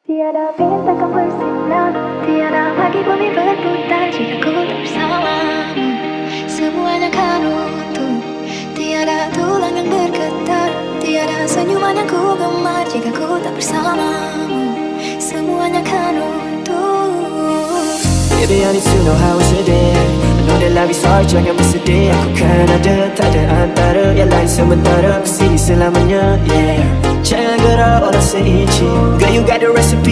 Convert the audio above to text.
Tiada bintang kan bersinar, tiada lagi bumi berputar jika ku tak bersamamu. Semuanya kan runtuh, tiada tulang yang bergetar, tiada senyuman yang ku gemar jika ku tak bersamamu. Semuanya kan runtuh. Baby, I need to know how it's your day. I know that love is hard, jangan bersedih. Aku kan ada, tak ada antara yang lain sementara. Kesini selamanya, yeah. Jangan gerak walau seinci. Girl, you got the recipe.